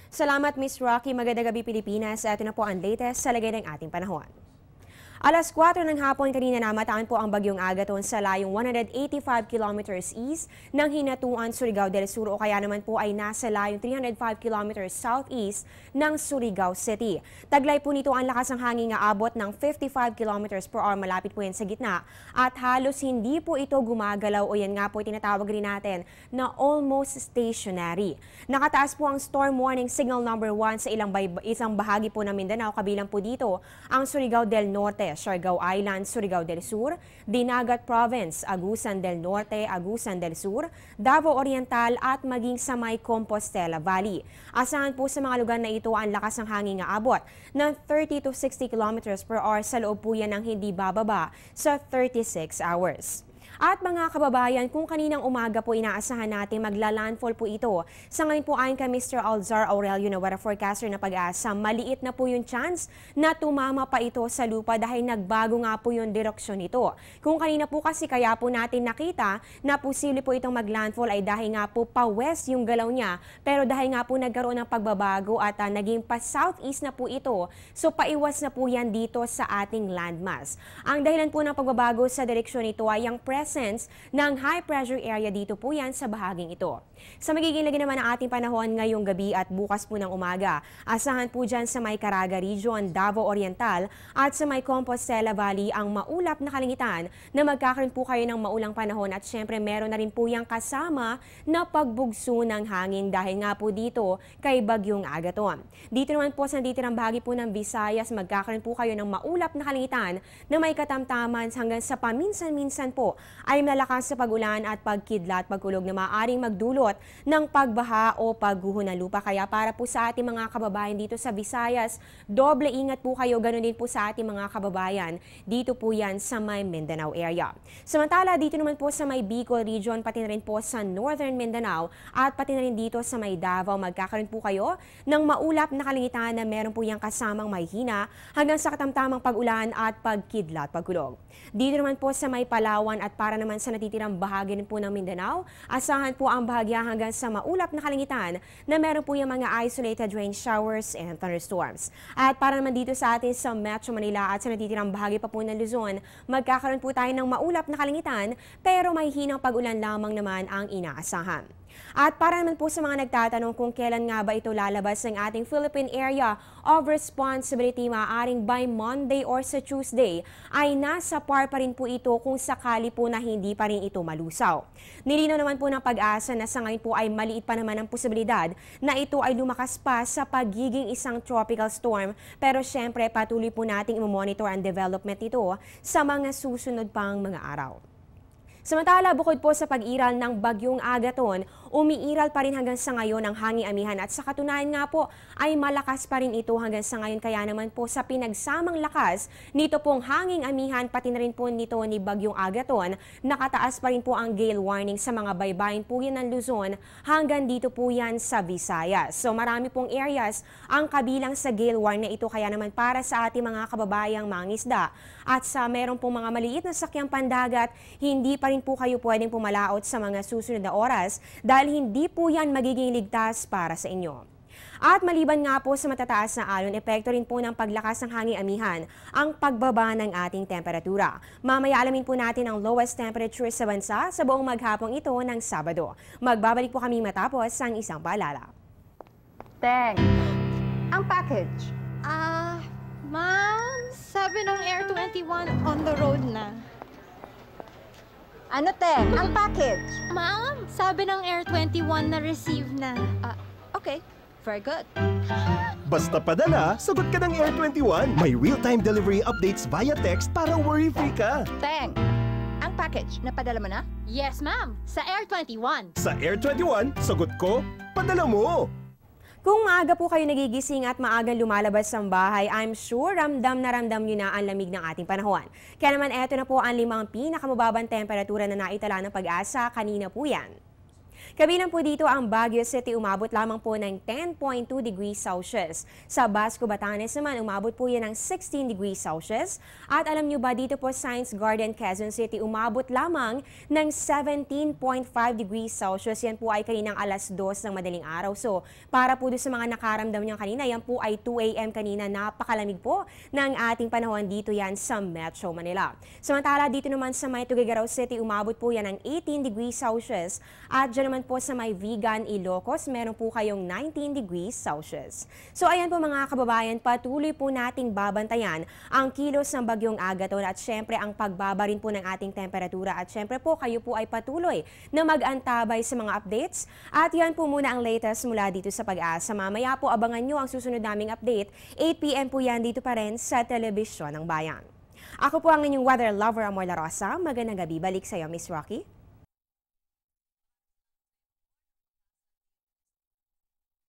Salamat Miss Rocky, magandang gabi Pilipinas. Ito na po ang latest sa lagay ng ating panahon. Alas 4 ng hapon kanina namataan po ang bagyong Agaton sa layong 185 kilometers east ng Hinatuan, Surigao del Sur o kaya naman po ay nasa layong 305 kilometers southeast ng Surigao City. Taglay po nito ang lakas ng hangin nga abot ng 55 kilometers per hour, malapit po yan sa gitna at halos hindi po ito gumagalaw o yan nga po tinatawag rin natin na almost stationary. Nakataas po ang storm warning signal number 1 sa isang bahagi po ng Mindanao, kabilang po dito ang Surigao del Norte, Siargao Island, Surigao del Sur, Dinagat Province, Agusan del Norte, Agusan del Sur, Davao Oriental at maging sa may Compostela Valley. Asahan po sa mga lugar na ito ang lakas ng hangin nga abot ng 30 to 60 kilometers per hour, sa loob po yan ng hindi bababa sa 36 hours. At mga kababayan, kung kaninang umaga po inaasahan natin magla-landfall po ito. Sa ngayon po ayon kay Mr. Alzar Aurelio na weather forecaster na Pag-asa, maliit na po yung chance na tumama pa ito sa lupa dahil nagbago nga po yung direksyon nito. Kung kanina po kasi kaya po natin nakita na posible po itong mag-landfall ay dahil nga po pa-west yung galaw niya, pero dahil nga po nagkaroon ng pagbabago at naging pa-southeast na po ito, so paiwas na po yan dito sa ating landmass. Ang dahilan po ng pagbabago sa direksyon nito ay ang presence ng high pressure area dito po yan sa bahaging ito. Sa magiging lagi naman ng ating panahon ngayong gabi at bukas po ng umaga, asahan po dyan sa may Caraga Region, Davao Oriental at sa may Compostela Valley ang maulap na kalangitan na magkakaroon po kayo ng maulang panahon at syempre meron na rin po yung kasama na pagbugso ng hangin dahil nga po dito kay Bagyong Agaton. Dito naman po sa natitirang bahagi po ng Visayas, magkakaroon po kayo ng maulap na kalangitan na may katamtaman hanggang sa paminsan-minsan po ay malakas sa pag-ulan at pagkidlat, pagkulog na maaaring magdulot ng pagbaha o pagguho ng lupa. Kaya para po sa ating mga kababayan dito sa Visayas, doble ingat po kayo, ganoon din po sa ating mga kababayan dito po yan sa may Mindanao area. Samantala dito naman po sa may Bicol Region, pati na rin po sa Northern Mindanao at pati na rin dito sa may Davao, magkakaroon po kayo ng maulap na kalangitan na meron po yung kasamang may hina hanggang sa katamtamang pag-ulan at pagkidlat, pagkulog. Dito naman po sa may Palawan at para naman sa natitirang bahagi rin po ng Mindanao, asahan po ang bahagya hanggang sa maulap na kalangitan na meron po yung mga isolated rain showers and thunderstorms. At para naman dito sa atin sa Metro Manila at sa natitirang bahagi pa po ng Luzon, magkakaroon po tayo ng maulap na kalangitan pero may hinang pag-ulan lamang naman ang inaasahan. At para naman po sa mga nagtatanong kung kailan nga ba ito lalabas ng ating Philippine Area of Responsibility, maaaring by Monday or sa Tuesday, ay nasa par pa rin po ito kung sakali po na hindi pa rin ito malusaw. Nilinaw naman po ng Pag-asa na sa ngayon po ay maliit pa naman ang posibilidad na ito ay lumakas pa sa pagiging isang tropical storm, pero syempre patuloy po nating i-monitor ang development nito sa mga susunod pang mga araw. Samantala, bukod po sa pag-iral ng Bagyong Agaton, umiiral pa rin hanggang sa ngayon ang hanging amihan at sa katunayan nga po ay malakas pa rin ito hanggang sa ngayon. Kaya naman po sa pinagsamang lakas nito pong hanging amihan pati na rin po nito ni Bagyong Agaton, nakataas pa rin po ang gale warning sa mga baybayin po yan ng Luzon hanggang dito po yan sa Visayas. So marami pong areas ang kabilang sa gale warning na ito, kaya naman para sa ating mga kababayang mangisda at sa meron pong mga maliit na sakyang pandagat, hindi pa rin po kayo pwedeng pumalaot sa mga susunod na oras dahil hindi po yan magiging ligtas para sa inyo. At maliban nga po sa matataas na alon, epekto rin po ng paglakas ng hanging amihan ang pagbaba ng ating temperatura. Mamaya alamin po natin ang lowest temperature sa bansa sa buong maghapong ito ng Sabado. Magbabalik po kami matapos ang isang paalala. Teng, ang package. Ma'am, sabi ng Air 21 on the road na. Ano, Teng? Ang package. Ma'am, sabi ng Air 21 na receive na. Okay, very good. Basta padala, sagot ka ng Air 21. May real-time delivery updates via text para worry-free ka. Teng, ang package, napadala mo na? Yes, ma'am, sa Air 21. Sa Air 21, sagot ko, padala mo. Kung maaga po kayo nagigising at maagang lumalabas sa bahay, I'm sure ramdam na ramdam nyo na ang lamig ng ating panahon. Kaya naman eto na po ang 5 pinakamababang temperatura na naitala ng Pag-asa, kanina po yan. Kabilang po dito ang Baguio City, umabot lamang po ng 10.2 degrees Celsius. Sa Basco, Batanes naman, umabot po yan ng 16 degrees Celsius. At alam nyo ba dito po Science Garden, Quezon City, umabot lamang ng 17.5 degrees Celsius. Yan po ay kaninang alas 2 ng madaling araw. So, para po doon sa mga nakaramdam nyo kanina, yan po ay 2 a.m. kanina. Napakalamig po ng ating panahon dito yan sa Metro Manila. Samantala, dito naman sa may Tuguegarao City, umabot po yan ng 18 degrees Celsius. At dyan naman po sa may Vigan, Ilocos, meron po kayong 19 degrees Celsius. So ayan po mga kababayan, patuloy po nating babantayan ang kilos ng bagyong Agaton at syempre ang pagbaba rin po ng ating temperatura. At syempre po kayo po ay patuloy na mag-antabay sa mga updates. At yan po muna ang latest mula dito sa Pag-asa. Mamaya po abangan nyo ang susunod naming update. 8 p.m. po yan dito pa rin sa Telebisyon ng Bayan. Ako po ang inyong weather lover, Amor La Rosa. Magandang gabi. Balik sa iyo, Miss Rocky.